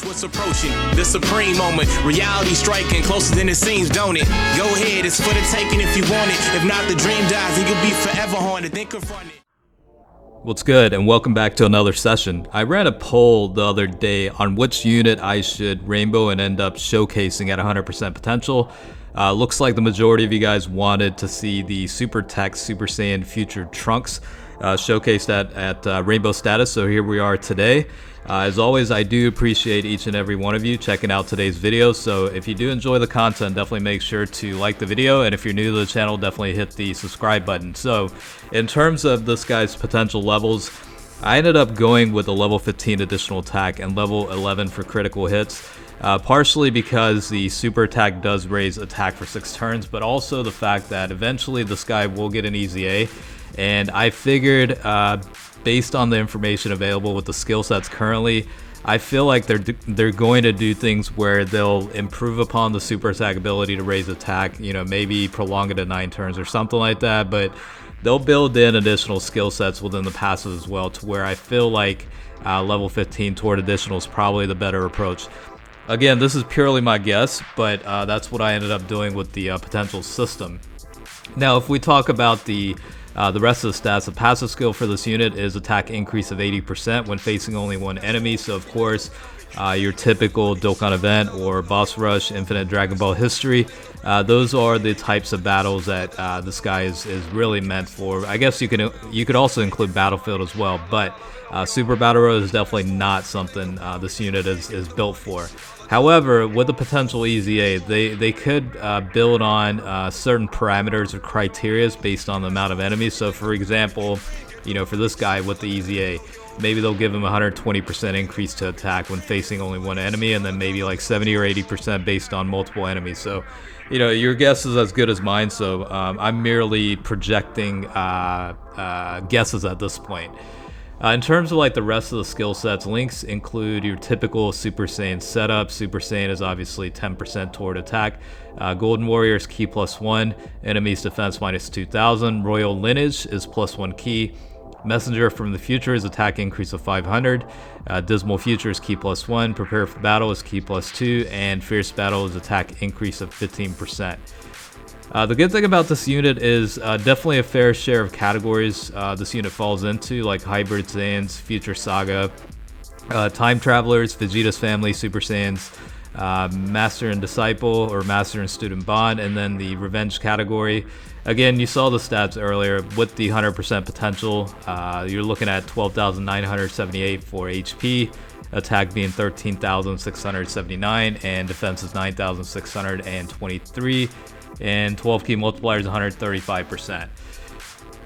Watch what's approaching, the supreme moment. Reality striking closer than it seems, don't it? Go ahead, it's for the taking if you want it. If not, the dream dies and you'll be forever haunted. Then confront it. What's good, and welcome back to another session. I ran a poll the other day on which unit I should rainbow and end up showcasing at 100% potential. Looks like the majority of you guys wanted to see the Super TEQ Super Saiyan Future Trunks showcased at rainbow status, so here we are today. As always, I do appreciate each and every one of you checking out today's video, so if you do enjoy the content, definitely make sure to like the video, and if you're new to the channel, definitely hit the subscribe button. So in terms of this guy's potential levels, I ended up going with a level 15 additional attack and level 11 for critical hits, partially because the super attack does raise attack for 6 turns, but also the fact that eventually this guy will get an easy A, and I figured based on the information available with the skill sets currently, I feel like they're going to do things where they'll improve upon the super attack ability to raise attack, you know, maybe prolong it to 9 turns or something like that, but they'll build in additional skill sets within the passive as well, to where I feel like level 15 toward additional is probably the better approach. Again, this is purely my guess, but that's what I ended up doing with the potential system. Now, if we talk about the rest of the stats, the passive skill for this unit is attack increase of 80% when facing only one enemy. So of course, your typical Dokkan event or boss rush, infinite Dragon Ball history, those are the types of battles that this guy is really meant for. I guess you could also include Battlefield as well, but Super Battle Road is definitely not something this unit is built for. However, with the potential Easy A, they could build on certain parameters or criteria based on the amount of enemies. So for example, you know, for this guy with the Easy A, maybe they'll give him 120% increase to attack when facing only one enemy, and then maybe like 70 or 80% based on multiple enemies. So, you know, your guess is as good as mine, so I'm merely projecting guesses at this point. In terms of like the rest of the skill sets, links include your typical Super Saiyan setup. Super Saiyan is obviously 10% toward attack. Golden Warrior is Ki +1, enemies defense -2000. Royal Lineage is +1 Ki. Messenger from the Future is attack increase of 500. Dismal Future is Ki +1. Prepare for Battle is Ki +2. And Fierce Battle is attack increase of 15%. The good thing about this unit is definitely a fair share of categories this unit falls into, like Hybrid Saiyans, Future Saga, Time Travelers, Vegeta's Family, Super Saiyans, Master and Disciple or Master and Student Bond, and then the Revenge category. Again, you saw the stats earlier. With the 100% potential, you're looking at 12,978 for HP, attack being 13,679, and defense is 9,623. And 12 Ki Multiplier is 135%.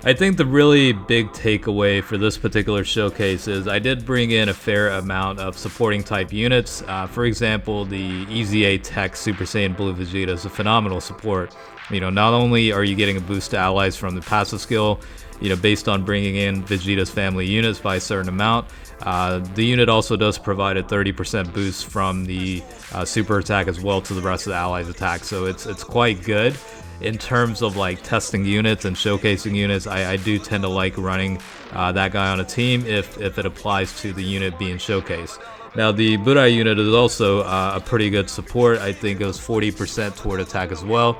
I think the really big takeaway for this particular showcase is I did bring in a fair amount of supporting type units. For example, the Easy A TEQ Super Saiyan Blue Vegeta is a phenomenal support. You know, not only are you getting a boost to allies from the passive skill, you know, based on bringing in Vegeta's family units by a certain amount, the unit also does provide a 30% boost from the super attack as well to the rest of the allies' attack. So it's quite good in terms of like testing units and showcasing units. I do tend to like running that guy on a team if it applies to the unit being showcased. Now the Burai unit is also a pretty good support. I think it was 40% toward attack as well.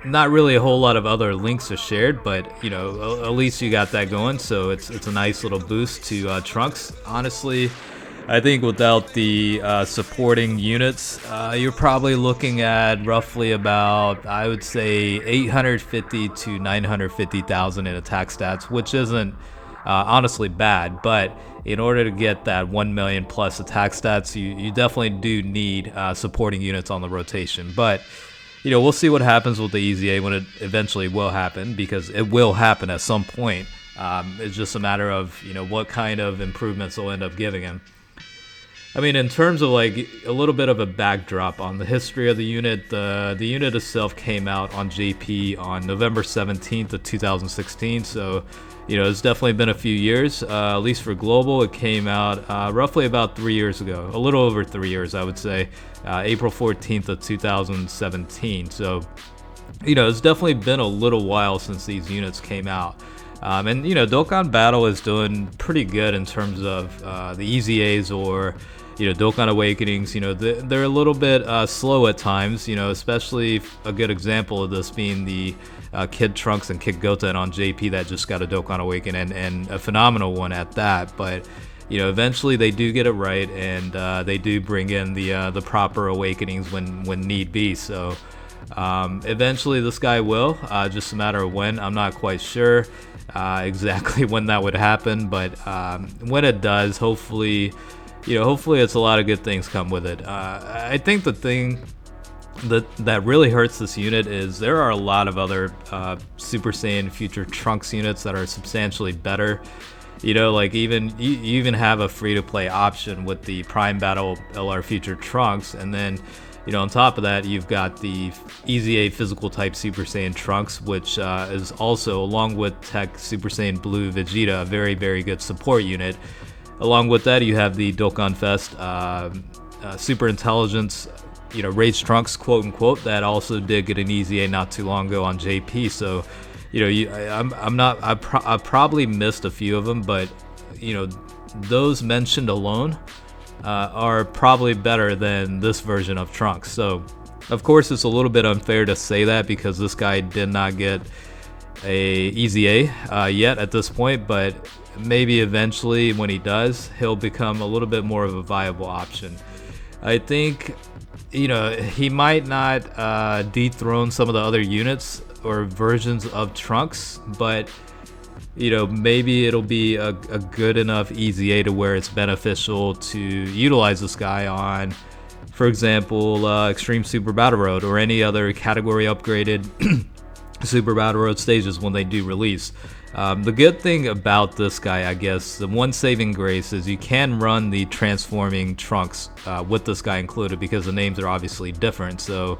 Not really a whole lot of other links are shared, but you know, at least you got that going, so it's a nice little boost to Trunks. Honestly, I think without the supporting units, you're probably looking at roughly about, I would say, 850 to 950,000 in attack stats, which isn't honestly bad, but in order to get that 1 million plus attack stats, you definitely do need supporting units on the rotation. But you know, we'll see what happens with the Easy A when it eventually will happen, because it will happen at some point. It's just a matter of, you know, what kind of improvements they'll end up giving him. I mean, in terms of like a little bit of a backdrop on the history of the unit, the unit itself came out on JP on November 17th of 2016, so you know, it's definitely been a few years. At least for global, it came out roughly about 3 years ago, a little over 3 years, I would say, April 14th of 2017. So, you know, it's definitely been a little while since these units came out. And Dokkan Battle is doing pretty good in terms of the Easy A's or Dokkan Awakenings. They're a little bit slow at times. Especially a good example of this being the Kid Trunks and Kid Goten on JP that just got a Dokkan Awaken and a phenomenal one at that. But eventually they do get it right, and they do bring in the proper awakenings when need be. So eventually this guy will, just a matter of when. I'm not quite sure exactly when that would happen, but when it does, hopefully it's a lot of good things come with it. I think the thing that really hurts this unit is there are a lot of other Super Saiyan Future Trunks units that are substantially better. Like you even have a free-to-play option with the Prime Battle LR Future Trunks, and then on top of that, you've got the Easy A physical type Super Saiyan Trunks, which is also, along with TEQ Super Saiyan Blue Vegeta, a very, very good support unit. Along with that, you have the Dokkan Fest Super Intelligence, Rage Trunks, quote unquote, that also did get an Easy A not too long ago on JP. So, I probably missed a few of them, but those mentioned alone are probably better than this version of Trunks. So, of course, it's a little bit unfair to say that because this guy did not get a Easy A yet at this point, but maybe eventually when he does, he'll become a little bit more of a viable option. I think he might not dethrone some of the other units or versions of Trunks, but maybe it'll be a good enough Easy A to where it's beneficial to utilize this guy on, for example, Extreme Super Battle Road or any other category upgraded Super Battle Road stages when they do release. The good thing about this guy, I guess, the one saving grace is you can run the transforming Trunks with this guy included because the names are obviously different. So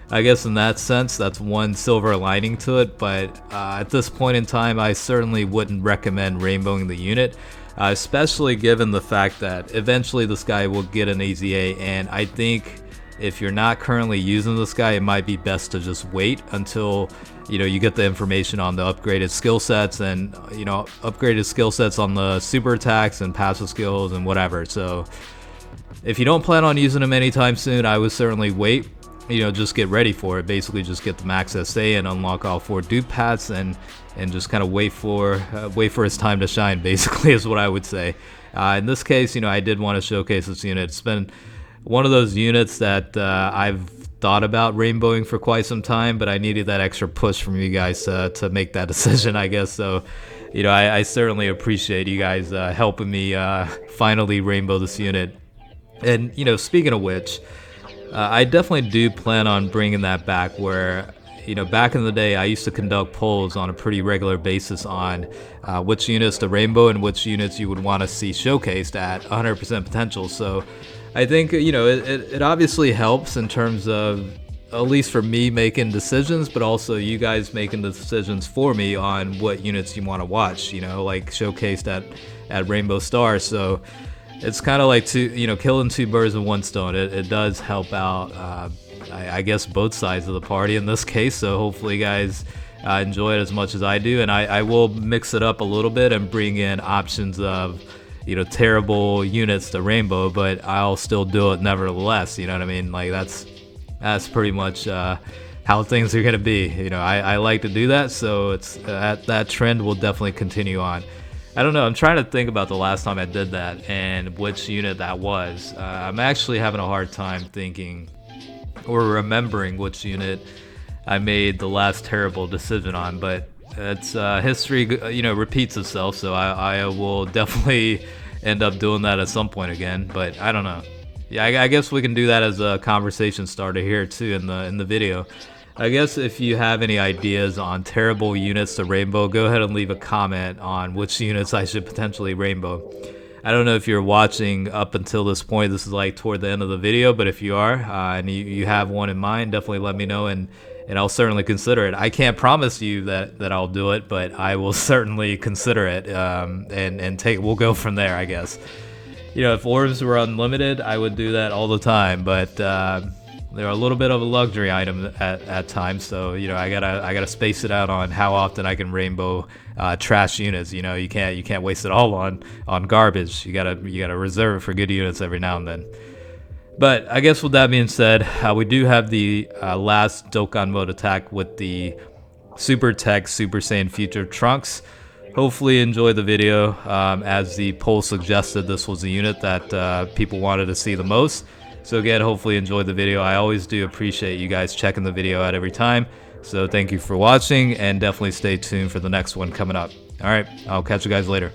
I guess in that sense, that's one silver lining to it. But at this point in time, I certainly wouldn't recommend rainbowing the unit, especially given the fact that eventually this guy will get an Easy A. And I think if you're not currently using this guy, it might be best to just wait until you get the information on the upgraded skill sets and upgraded skill sets on the super attacks and passive skills and whatever. So if you don't plan on using them anytime soon, I would certainly wait. Just get ready for it. Basically, just get the max SA and unlock all 4 dupe paths and just kind of wait for its time to shine. Basically, is what I would say. In this case, I did want to showcase this unit. It's been one of those units that I've thought about rainbowing for quite some time, but I needed that extra push from you guys to make that decision, I guess. So, I certainly appreciate you guys helping me finally rainbow this unit. And, speaking of which, I definitely do plan on bringing that back where, back in the day, I used to conduct polls on a pretty regular basis on which units to rainbow and which units you would want to see showcased at 100% potential. So I think, it obviously helps in terms of, at least for me, making decisions, but also you guys making the decisions for me on what units you want to watch, like showcased at Rainbow Star. So it's kind of like killing 2 birds with 1 stone. It does help out, I guess, both sides of the party in this case. So hopefully you guys enjoy it as much as I do. And I will mix it up a little bit and bring in options of, terrible units to rainbow, but I'll still do it nevertheless. You know what I mean? Like that's pretty much how things are gonna be. I like to do that, so it's that trend will definitely continue on. I don't know. I'm trying to think about the last time I did that and which unit that was. I'm actually having a hard time thinking or remembering which unit I made the last terrible decision on, but it's history, repeats itself, so I will definitely end up doing that at some point again. But I don't know. Yeah, I guess we can do that as a conversation starter here too in the video. I guess if you have any ideas on terrible units to rainbow, go ahead and leave a comment on which units I should potentially rainbow. I don't know if you're watching up until this point. This is like toward the end of the video, but if you are and you have one in mind, definitely let me know and I'll certainly consider it. I can't promise you that I'll do it, but I will certainly consider it and we'll go from there, I guess. If orbs were unlimited, I would do that all the time, but they're a little bit of a luxury item at times. So you know, I gotta space it out on how often I can rainbow trash units. You know, you can't waste it all on garbage. You gotta reserve it for good units every now and then. But I guess with that being said, we do have the last Dokkan mode attack with the Super TEQ Super Saiyan Future Trunks. Hopefully enjoy the video. As the poll suggested, this was the unit that people wanted to see the most. So again, hopefully enjoy the video. I always do appreciate you guys checking the video out every time. So thank you for watching, and definitely stay tuned for the next one coming up. Alright, I'll catch you guys later.